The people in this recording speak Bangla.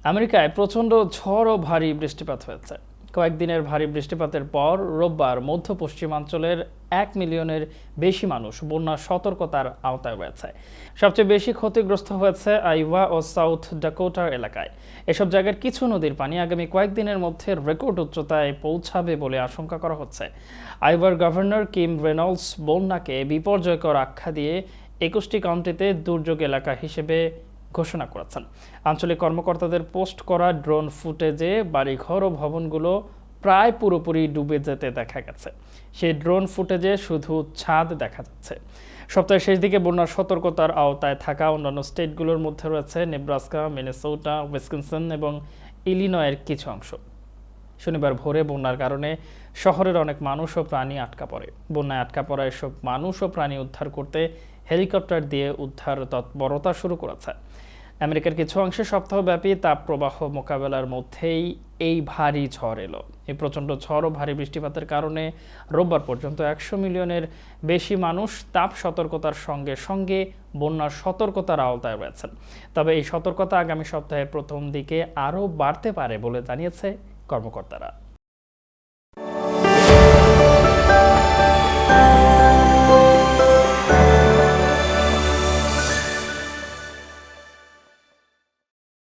আমেরিকায় প্রচণ্ড ঝড় ও ভারী বৃষ্টিপাত হয়েছে। কয়েকদিনের ভারী বৃষ্টিপাতের পর রোববার মধ্য পশ্চিমাঞ্চলের 1 মিলিয়নের বেশি মানুষ বন্যার সতর্কতার আওতায় রয়েছে। সবচেয়ে বেশি ক্ষতিগ্রস্ত হয়েছে আইওয়া ও সাউথ ডাকোটার এলাকায়। এসব জায়গার কিছু নদীর পানি আগামী কয়েকদিনের মধ্যে রেকর্ড উচ্চতায় পৌঁছাবে বলে আশঙ্কা করা হচ্ছে। আইওয়ার গভর্নর কিম রেনল্ডস বন্যাকে বিপর্যয়কর আখ্যা দিয়ে 21টি কাউন্টিতে দুর্যোগ এলাকা হিসেবে ঘোষণা করেছেন। আঞ্চলিক কর্মকর্তাদের পোস্ট করা ড্রোন ফুটেজে বাড়িঘর ও ভবনগুলো প্রায় পুরোপুরি ডুবে যেতে দেখা গেছে। সেই ড্রোন ফুটেজে শুধু ছাদ দেখা যাচ্ছে। সপ্তাহের শেষ দিকে বন্যার সতর্কতার আওতায় থাকা অন্যান্য স্টেটগুলোর মধ্যে রয়েছে নেব্রাস্কা, মিনেসোটা, উইসকনসিন এবং ইলিনয়ের কিছু অংশ। শনিবার ভোরে বন্যার কারণে শহরের অনেক মানুষ ও প্রাণী আটকা পড়ে। বন্যায় আটকা পড়া এসব মানুষ ও প্রাণী উদ্ধার করতে হেলিকপ্টার দিয়ে উদ্ধার তৎপরতা শুরু করেছে। আমেরিকার কিছু অংশে সপ্তাহব্যাপী তাপপ্রবাহ মোকাবেলার মধ্যেই এই ভারী ঝড় এলো। এই প্রচণ্ড ঝড় ও ভারী বৃষ্টিপাতের কারণে রোববার পর্যন্ত 100 মিলিয়নের বেশি মানুষ তাপ সতর্কতার সঙ্গে সঙ্গে বন্যার সতর্কতার আওতায় রয়েছেন। তবে এই সতর্কতা আগামী সপ্তাহের প্রথম দিকে আরও বাড়তে পারে বলে জানিয়েছে কর্মকর্তারা।